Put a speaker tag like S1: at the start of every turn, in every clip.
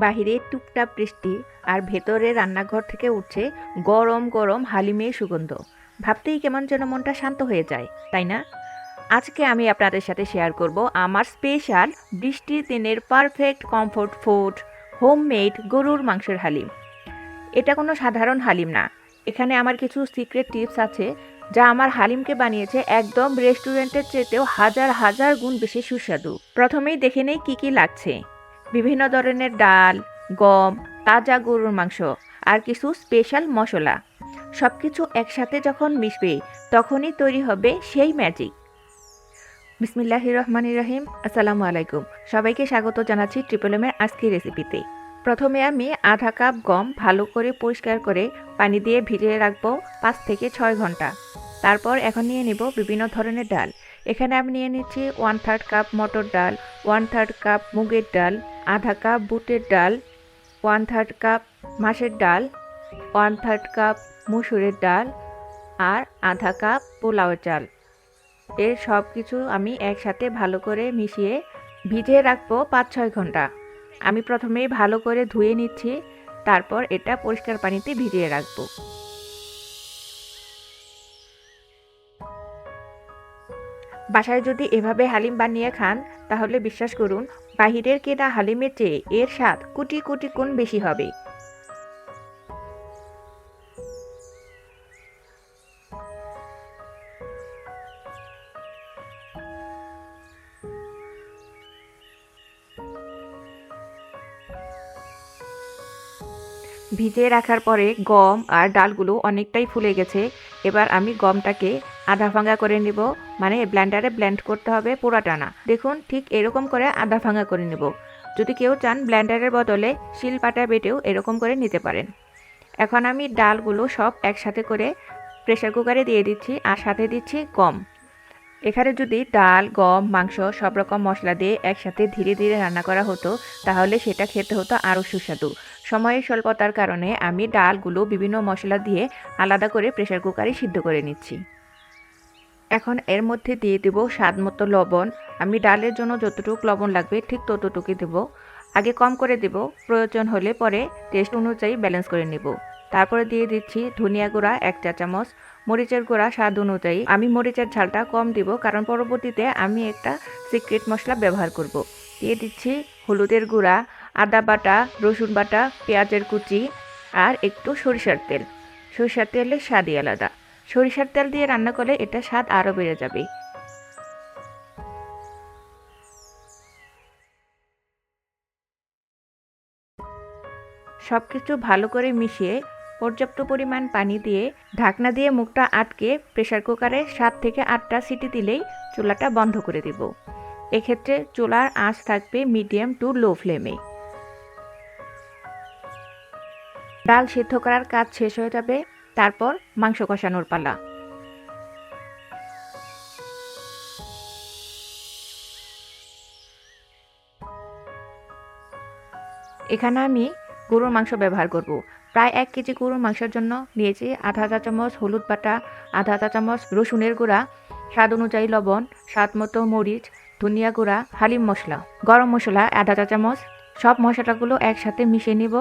S1: বাহিরে টুপটাপ বৃষ্টি আর ভেতরে রান্নাঘর থেকে উঠছে গরম গরম হালিমের সুগন্ধ। ভাবতেই কেমন যেন মনটা শান্ত হয়ে যায়, তাই না? আজকে আমি আপনাদের সাথে শেয়ার করব আমার স্পেশাল বৃষ্টির দিনের পারফেক্ট কমফোর্ট ফুড, হোমমেড গরুর মাংসের হালিম। এটা কোনো সাধারণ হালিম না। এখানে আমার কিছু সিক্রেট টিপস আছে যা আমার হালিমকে বানিয়েছে একদম রেস্টুরেন্টের চেয়েতেও হাজার হাজার গুণ বেশি সুস্বাদু। প্রথমেই দেখে নেই কী কী লাগছে। বিভিন্ন ধরনের ডাল, গম, তাজা গরুর মাংস আর কিছু স্পেশাল মশলা। সব কিছু একসাথে যখন মিশবে তখনই তৈরি হবে সেই ম্যাজিক। বিসমিল্লাহির রহমানির রহিম। আসসালামু আলাইকুম। সবাইকে স্বাগত জানাচ্ছি ট্রিপল এমের আজকের রেসিপিতে। প্রথমে আমি আধা কাপ গম ভালো করে পরিষ্কার করে পানি দিয়ে ভিজিয়ে রাখবো 5 থেকে 6 ঘন্টা। তারপর এখন নিয়ে নিব বিভিন্ন ধরনের ডাল। এখানে আমি নিয়ে নিচ্ছি 1/3 কাপ মটর ডাল, 1/3 কাপ মুগের ডাল, আধা কাপ বুটের ডাল, 1/3 কাপ মাসের ডাল, 1/3 কাপ মসুরের ডাল আর আধা কাপ পোলাওয়ের চাল। এর সব কিছু আমি একসাথে ভালো করে মিশিয়ে ভিজিয়ে রাখবো 5-6 ঘন্টা। আমি প্রথমেই ভালো করে ধুয়ে নিচ্ছি, তারপর এটা পরিষ্কার পানিতে ভিজিয়ে রাখবো। বাসায় যদি এভাবে হালিম বানিয়ে খান তাহলে বিশ্বাস করুন, বাহিরের কেনা হালিমের চেয়ে এর স্বাদ কোটি কোটি গুণ বেশি হবে। ভিজিয়ে রাখার পরে গম আর ডালগুলো অনেকটাই ফুলে গেছে। এবার আমি গমটাকে আধা ভাঙা করে নেব, মানে ব্লেন্ডারে ব্লেন্ড করতে হবে পুরাটা না। দেখুন ঠিক এরকম করে আধা ভাঙা করে নেব। যদি কেউ চান ব্লেন্ডারের বদলে শিলপাটা বেটেও এরকম করে নিতে পারেন। এখন আমি ডালগুলো সব একসাথে করে প্রেসার কুকারে দিয়ে দিচ্ছি আর সাথে দিচ্ছি গম। এখানে যদি ডাল, গম, মাংস সব রকম মশলা দিয়ে একসাথে ধীরে ধীরে রান্না করা হতো তাহলে সেটা খেতে হতো আরও সুস্বাদু। সময়ের স্বল্পতার কারণে আমি ডালগুলো বিভিন্ন মশলা দিয়ে আলাদা করে প্রেসার কুকারে সিদ্ধ করে নিচ্ছি। এখন এর মধ্যে দিয়ে দেব স্বাদ মতো লবণ। আমি ডালের জন্য যতটুকু লবণ লাগবে ঠিক ততটুকুই দেব। আগে কম করে দেব, প্রয়োজন হলে পরে টেস্ট অনুযায়ী ব্যালেন্স করে নেব। তারপরে দিয়ে দিচ্ছি ধনিয়া গুঁড়া 1 চা চামচ, মরিচের গুঁড়া স্বাদ অনুযায়ী। আমি মরিচের ঝালটা কম দিব কারণ পরবর্তীতে আমি একটা সিক্রেট মশলা ব্যবহার করব। দিয়ে দিচ্ছি হলুদের গুঁড়া, আদা বাটা, রসুন বাটা, পেঁয়াজের কুচি আর একটু সরিষার তেল। সরিষার তেলের স্বাদই আলাদা। সরিষার তেল দিয়ে রান্না করলে এটা স্বাদ আরও বেড়ে যাবে। সব কিছু ভালো করে মিশিয়ে পর্যাপ্ত পরিমাণ পানি দিয়ে ঢাকনা দিয়ে মুখটা আটকে প্রেসার কুকারে 7 থেকে 8টা সিটি দিলেই চুলাটা বন্ধ করে দেব। এক্ষেত্রে চুলার আঁচ থাকবে মিডিয়াম টু লো ফ্লেমে। ডাল সিদ্ধ করার কাজ শেষ হয়ে যাবে, তারপর মাংস কষানোর পালা। এখানে আমি গরুর মাংস ব্যবহার করব। প্রায় 1 কেজি গরুর মাংসের জন্য নিয়েছি আধা চা চামচ হলুদ বাটা, আধা চা চামচ রসুনের গুঁড়া, স্বাদ অনুযায়ী লবণ, স্বাদ মতো মরিচ, ধনিয়া গুঁড়া, হালিম মশলা, গরম মশলা আধা চা চামচ। সব মশলাগুলো একসাথে মিশিয়ে নিব।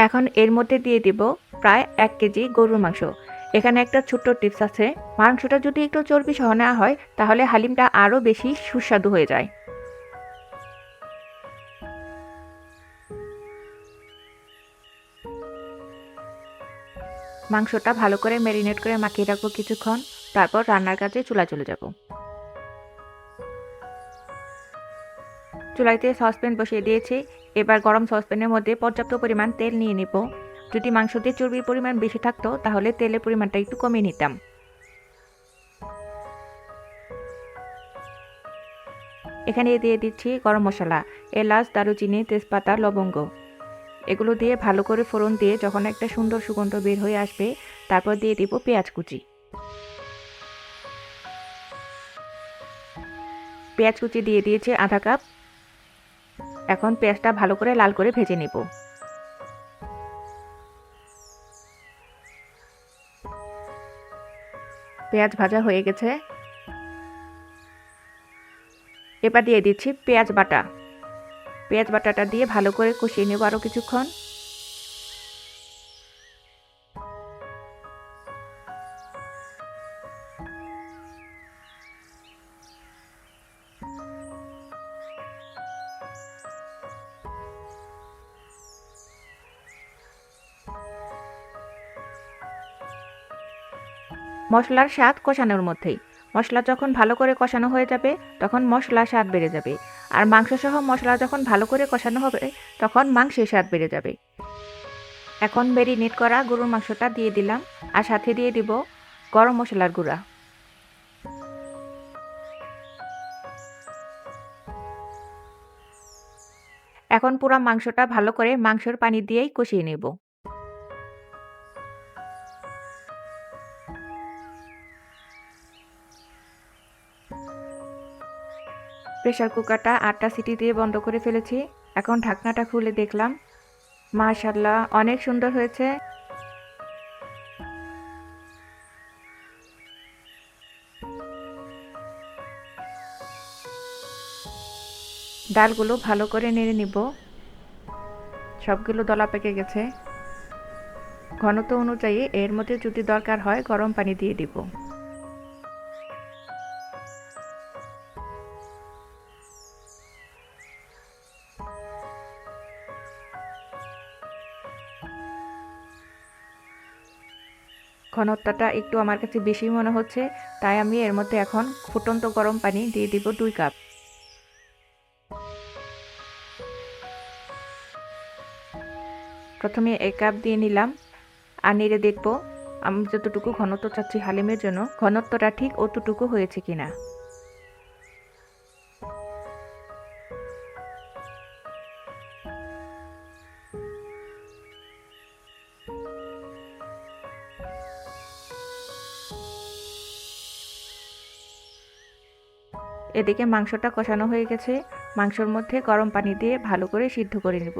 S1: এখন এর মধ্যে দিয়ে দিব প্রায় 1 কেজি গরুর মাংস। এখানে একটা ছোট্ট টিপস আছে, মাংসটা যদি একটু চর্বি সহ নেওয়া হয় তাহলে হালিমটা আরও বেশি সুস্বাদু হয়ে যায়। মাংসটা ভালো করে ম্যারিনেট করে মাখিয়ে রাখবো কিছুক্ষণ, তারপর রান্নার কাজে চুলায় চলে যাব। চুলাইতে সসপ্যান বসিয়ে দিয়েছি। এবার গরম সসপ্যানের মধ্যে পর্যাপ্ত পরিমাণ তেল নিয়ে নিব। যদি মাংসতে চর্বির পরিমাণ বেশি থাকতো তাহলে তেলের পরিমাণটা একটু কমিয়ে নিতাম। এখানে দিয়ে দিচ্ছি গরম মশলা, এলাচ, দারুচিনি, তেজপাতা, লবঙ্গ। এগুলো দিয়ে ভালো করে ফোড়ন দিয়ে যখন একটা সুন্দর সুগন্ধ বের হয়ে আসবে তারপর দিয়ে দিব পেঁয়াজ কুচি। পেঁয়াজ কুচি দিয়ে দিয়েছি আধা কাপ। এখন পেঁয়াজটা ভালো করে লাল করে ভেজে নেব। পেঁয়াজ ভাজা হয়ে গেছে। এবার দিয়ে দিচ্ছি পেঁয়াজ বাটা। পেঁয়াজ বাটাটা দিয়ে ভালো করে কষিয়ে নেব আরও কিছুক্ষণ। মশলার স্বাদ কষানোর মধ্যেই। মশলা যখন ভালো করে কষানো হয়ে যাবে তখন মশলার স্বাদ বেড়ে যাবে। আর মাংসসহ মশলা যখন ভালো করে কষানো হবে তখন মাংসের স্বাদ বেড়ে যাবে। এখন ম্যারিনেট করা গরুর মাংসটা দিয়ে দিলাম আর সাথে দিয়ে দিব গরম মশলার গুঁড়া। এখন পুরো মাংসটা ভালো করে মাংসের পানি দিয়েই কষিয়ে নেব। প্রেসার কুকারটা ৮টা সিটি দিয়ে বন্ধ করে ফেলেছি। এখন ঢাকনাটা খুলে দেখলাম, মাশাআল্লাহ অনেক সুন্দর হয়েছে। ডালগুলো ভালো করে নেড়ে নিব। সবগুলো দলা পেকে গেছে। ঘনত্ব অনুযায়ী এর মধ্যে যদি দরকার হয় গরম পানি দিয়ে দিব। ঘনত্বটা একটু আমার কাছে বেশি মনে হচ্ছে, তাই আমি এর মধ্যে এখন ফুটন্ত গরম পানি দিয়ে দিব 2 কাপ। প্রথমে 1 কাপ দিয়ে নিলাম আর নেড়ে দেখব আমি যতটুকু ঘনত্ব চাচ্ছি হালিমের জন্য ঘনত্বটা ঠিক অতটুকু হয়েছে কিনা। এদিকে মাংসটা কষানো হয়ে গেছে। মাংসের মধ্যে গরম পানি দিয়ে ভালো করে সিদ্ধ করে নেব।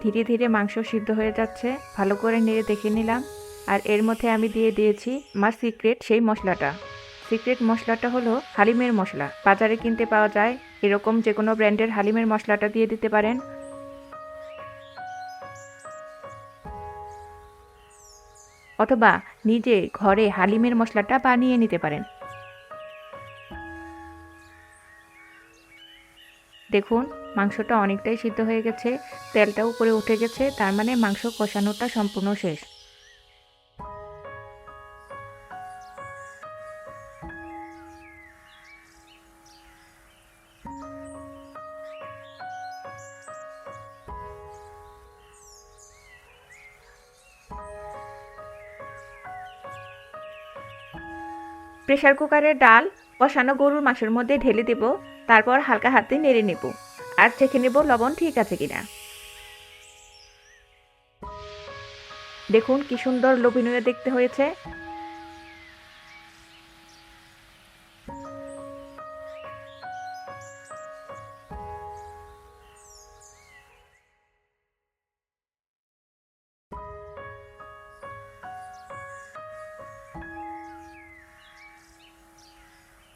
S1: ধীরে ধীরে মাংস সিদ্ধ হয়ে যাচ্ছে। ভালো করে নেড়ে দেখে নিলাম। আর এর মধ্যে আমি দিয়ে দিয়েছি আমার সিক্রেট সেই মশলাটা। সিক্রেট মশলাটা হলো হালিমের মশলা। বাজারে কিনতে পাওয়া যায়। এরকম যে কোনো ব্র্যান্ডের হালিমের মশলাটা দিয়ে দিতে পারেন। অথবা নিজে ঘরে হালিমের মশলাটা বানিয়ে নিতে পারেন। দেখুন মাংসটা অনেকটাই সিদ্ধ হয়ে গেছে। তেলটা উপরে উঠে গেছে, তার মানে মাংস কষানোটা সম্পূর্ণ শেষ। প্রেসার কুকারের ডাল কষানো গরুর মাংসের মধ্যে ঢেলে দেব। তারপর হালকা হাতে নেড়ে নেব আর চেখে নেব লবণ ঠিক আছে কিনা। দেখুন কি সুন্দর লোভনীয় দেখতে হয়েছে।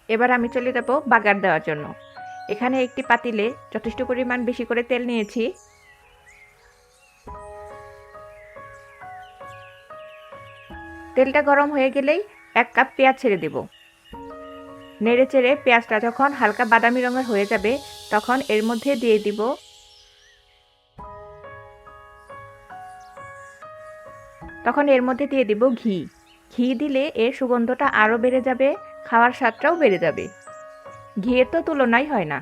S1: এবার আমি চলে যাব বাগার দেওয়ার জন্য। এখানে একটি পাতিলে যথেষ্ট পরিমাণ বেশি করে তেল নিয়েছি। তেলটা গরম হয়ে গেলেই 1 কাপ পেঁয়াজ ছেড়ে দেব। নেড়ে চেড়ে পেঁয়াজটা যখন হালকা বাদামি রঙের হয়ে যাবে তখন এর মধ্যে দিয়ে দিব ঘি। ঘি দিলে এর সুগন্ধটা আরও বেড়ে যাবে, খাওয়ার স্বাদটাও বেড়ে যাবে। ঘিয়ের তো তুলনাই হয় না।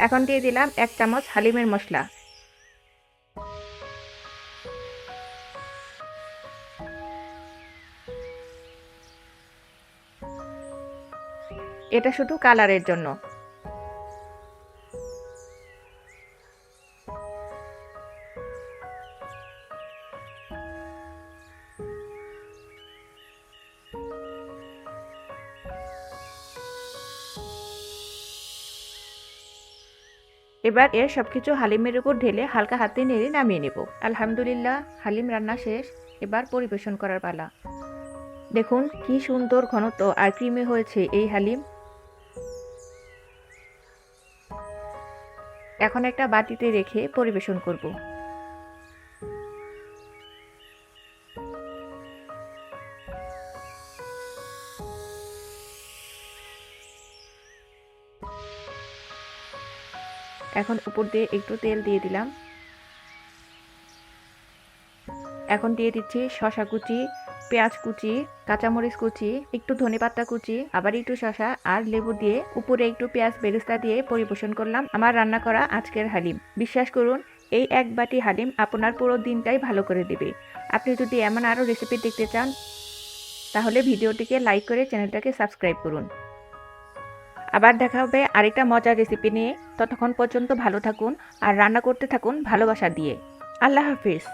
S1: এখন দিয়ে দিলাম 1 চামচ হালিমের মশলা। এটা শুধু কালারের জন্য। এবার এর সবকিছু হালিমের উপর ঢেলে হালকা হাতে নেড়ে নামিয়ে নেব। আলহামদুলিল্লাহ, হালিম রান্না শেষ। এবার পরিবেশন করার পালা। দেখুন কি সুন্দর ঘনত্ব আর ক্রিমি হয়েছে এই হালিম। এখন একটা বাটিতে রেখে পরিবেশন করব। এখন উপর দিয়ে একটু তেল দিয়ে দিলাম। এখন দিয়ে দিচ্ছি শসা কুচি, পেঁয়াজ কুচি, কাঁচামরিচ কুচি, একটু ধনেপাতা কুচি, আবার একটু শসা আর লেবু দিয়ে উপরে একটু পেঁয়াজ বেরেস্তা দিয়ে পরিবেশন করলাম আমার রান্না করা আজকের হালিম। বিশ্বাস করুন, এই এক বাটি হালিম আপনার পুরো দিনটাই ভালো করে দেবে। আপনি যদি এমন আরও রেসিপি দেখতে চান তাহলে ভিডিওটিকে লাইক করে চ্যানেলটাকে সাবস্ক্রাইব করুন। আবার দেখা হবে আরেকটা মজার রেসিপি নিয়ে। ততক্ষণ পর্যন্ত ভালো থাকুন আর রান্না করতে থাকুন ভালোবাসা দিয়ে। আল্লাহ হাফিজ।